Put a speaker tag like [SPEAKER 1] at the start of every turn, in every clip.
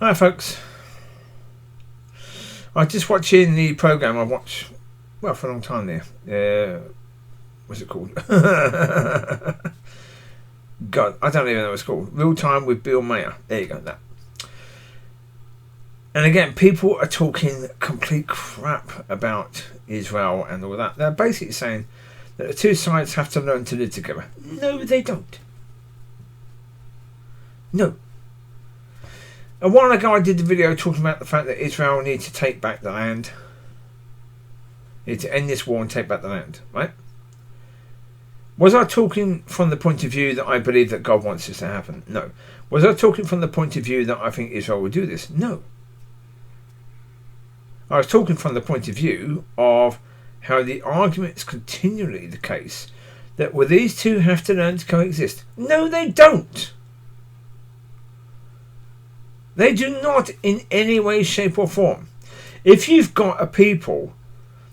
[SPEAKER 1] Hi folks. I was just watching the programme I watched, well, for a long time there. What's it called? God, I don't even know what it's called. Real Time with Bill Maher. There you go, that. And again, people are talking complete crap about Israel and all that. They're basically saying that the two sides have to learn to live together. No, they don't. No. A while ago I did the video talking about the fact that Israel needs to take back the land. Need to end this war and take back the land, right? Was I talking from the point of view that I believe that God wants this to happen? No. Was I talking from the point of view that I think Israel will do this? No. I was talking from the point of view of how the argument is continually the case that well, these two have to learn to coexist. No, they don't. They do not in any way, shape or form. If you've got a people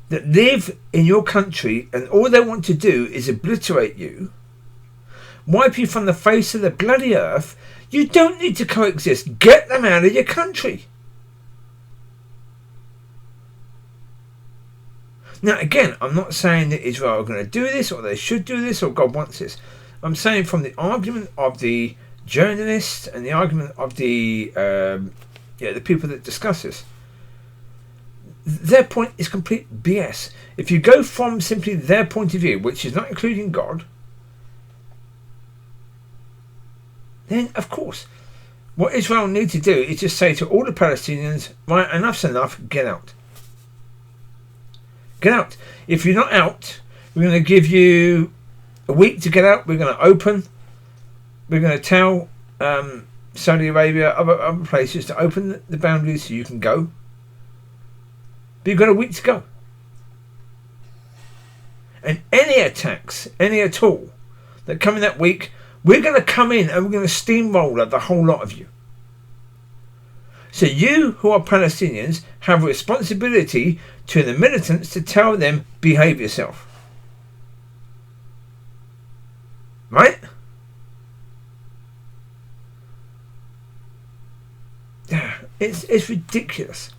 [SPEAKER 1] that live in your country and all they want to do is obliterate you, wipe you from the face of the bloody earth, you don't need to coexist. Get them out of your country. Now again, I'm not saying that Israel are going to do this or they should do this or God wants this. I'm saying from the argument of the journalists and the argument of the people that discuss this, their point is complete BS. If you go from simply their point of view, which is not including God, then of course what Israel need to do is just say to all the Palestinians, right, enough's enough, get out. Get out. If you're not out, we're going to give you a week to get out. We're going to open. We're going to tell Saudi Arabia, other places to open the boundaries so you can go. But you've got a week to go. And any attacks, any at all, that come in that week, we're going to come in and we're going to steamroller the whole lot of you. So you, who are Palestinians, have a responsibility to the militants to tell them, behave yourself. Right? It's ridiculous.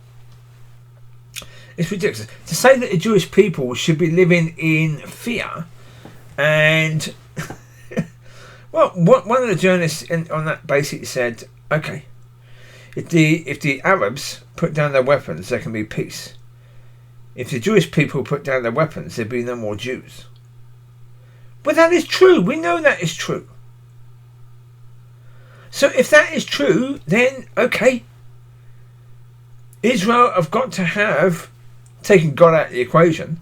[SPEAKER 1] It's ridiculous. To say that the Jewish people should be living in fear and... well, one of the journalists on that basically said, okay, if the Arabs put down their weapons, there can be peace. If the Jewish people put down their weapons, there'd be no more Jews. But that is true. We know that is true. So if that is true, then okay. Israel have got to have, taking God out of the equation,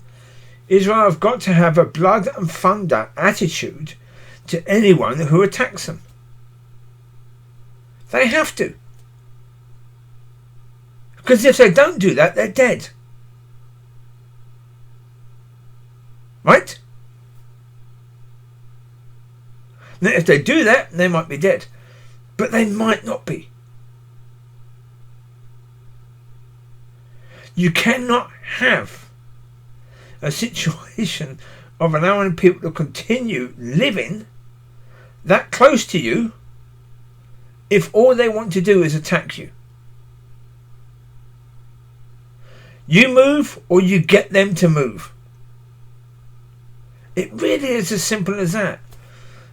[SPEAKER 1] Israel have got to have a blood and thunder attitude to anyone who attacks them. They have to. Because if they don't do that, they're dead. Right? Now, if they do that, they might be dead. But they might not be. You cannot have a situation of allowing people to continue living that close to you if all they want to do is attack you. You move or you get them to move. It really is as simple as that.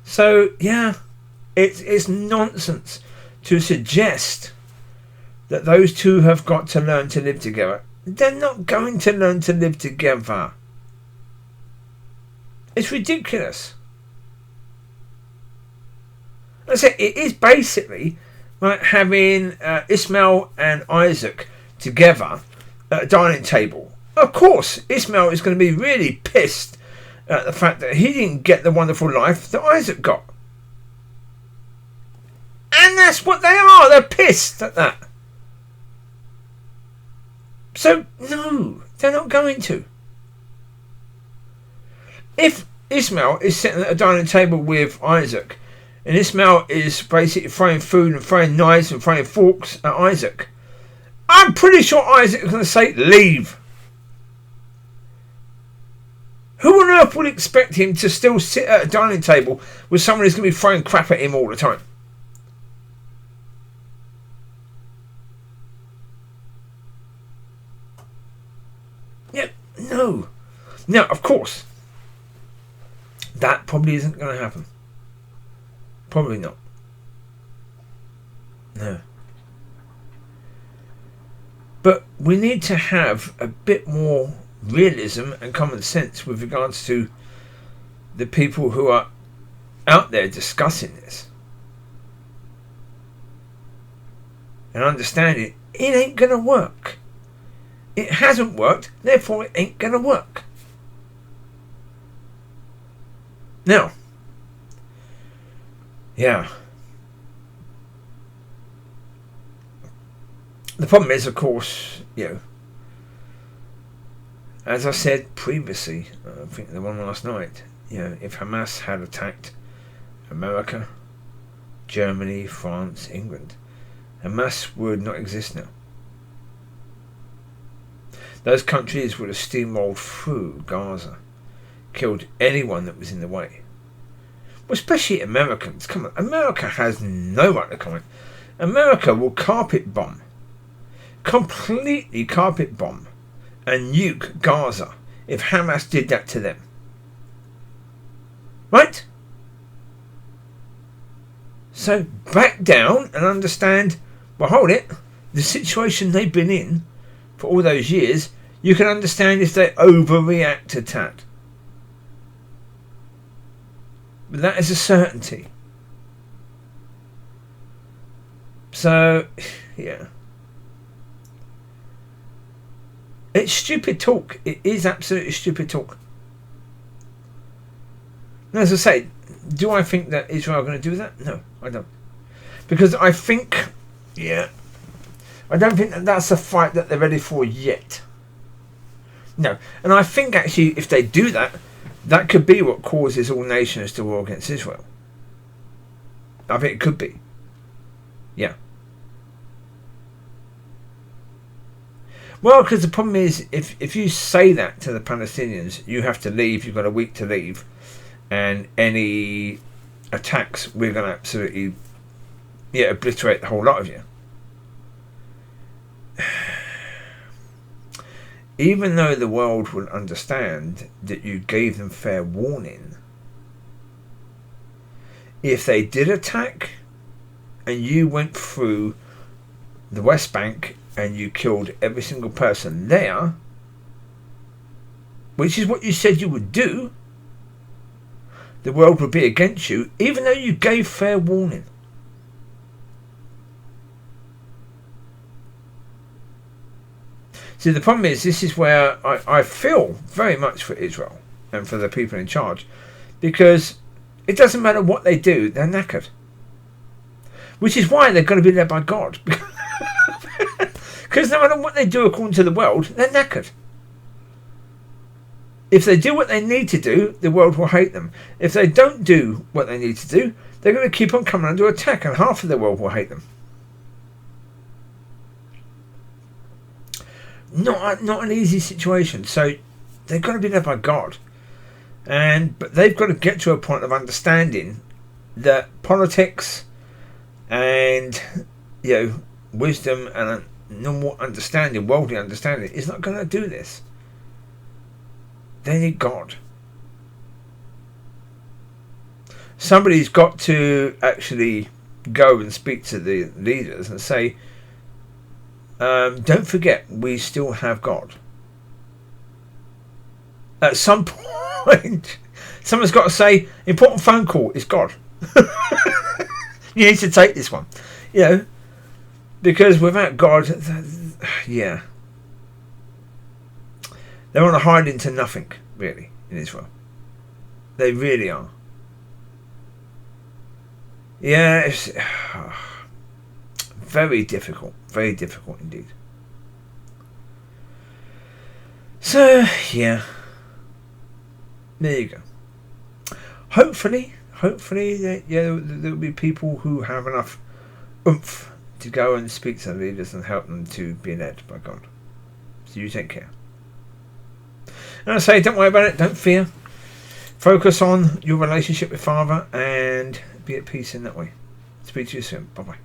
[SPEAKER 1] So, yeah, it's nonsense to suggest that those two have got to learn to live together. They're not going to learn to live together. It's ridiculous. I say it is basically like having Ishmael and Isaac together at a dining table. Of course, Ishmael is going to be really pissed at the fact that he didn't get the wonderful life that Isaac got. And that's what they are. They're pissed at that. So, no, they're not going to. If Ishmael is sitting at a dining table with Isaac, and Ishmael is basically throwing food and throwing knives and throwing forks at Isaac, I'm pretty sure Isaac is going to say, leave. Who on earth would expect him to still sit at a dining table with someone who's going to be throwing crap at him all the time? No. Now, of course, that probably isn't going to happen. Probably not. No. But we need to have a bit more realism and common sense with regards to the people who are out there discussing this. And understanding it ain't going to work. It hasn't worked, therefore it ain't going to work. Now, yeah. The problem is, of course, as I said previously, I think the one last night, if Hamas had attacked America, Germany, France, England, Hamas would not exist now. Those countries would have steamrolled through Gaza, killed anyone that was in the way. Well, especially Americans. Come on, America has no right to comment. America will carpet bomb, completely carpet bomb, and nuke Gaza if Hamas did that to them. Right? So back down and understand, well, hold it, the situation they've been in for all those years, you can understand if they overreact to that. But that is a certainty. So, yeah. It's stupid talk. It is absolutely stupid talk. And as I say, do I think that Israel are going to do that? No, I don't. Because I think, I don't think that that's a fight that they're ready for yet. No. And I think actually if they do that, that could be what causes all nations to war against Israel. I think it could be. Yeah. Well, because the problem is, if you say that to the Palestinians, you have to leave, you've got a week to leave, and any attacks, we're going to absolutely obliterate the whole lot of you. Even though the world will understand that you gave them fair warning, if they did attack and you went through the West Bank and you killed every single person there, which is what you said you would do, the world would be against you, even though you gave fair warning. See, the problem is, this is where I feel very much for Israel and for the people in charge, because it doesn't matter what they do, they're knackered. Which is why they're going to be led by God. Because no matter what they do according to the world, they're knackered. If they do what they need to do, the world will hate them. If they don't do what they need to do, they're going to keep on coming under attack, and half of the world will hate them. Not an easy situation. So they've got to be led by God, but they've got to get to a point of understanding that politics and wisdom and normal understanding, worldly understanding, is not going to do this. They need God. Somebody's got to actually go and speak to the leaders and say, don't forget, we still have God. At some point, someone's got to say, important phone call is God. You need to take this one. Because without God, they're on a hide into nothing, really, in Israel. They really are. Yeah, it's very difficult indeed. So, there you go. Hopefully, there'll be people who have enough oomph to go and speak to the leaders and help them to be led by God. So you take care. And I say, don't worry about it, don't fear. Focus on your relationship with Father and be at peace in that way. Speak to you soon. Bye bye.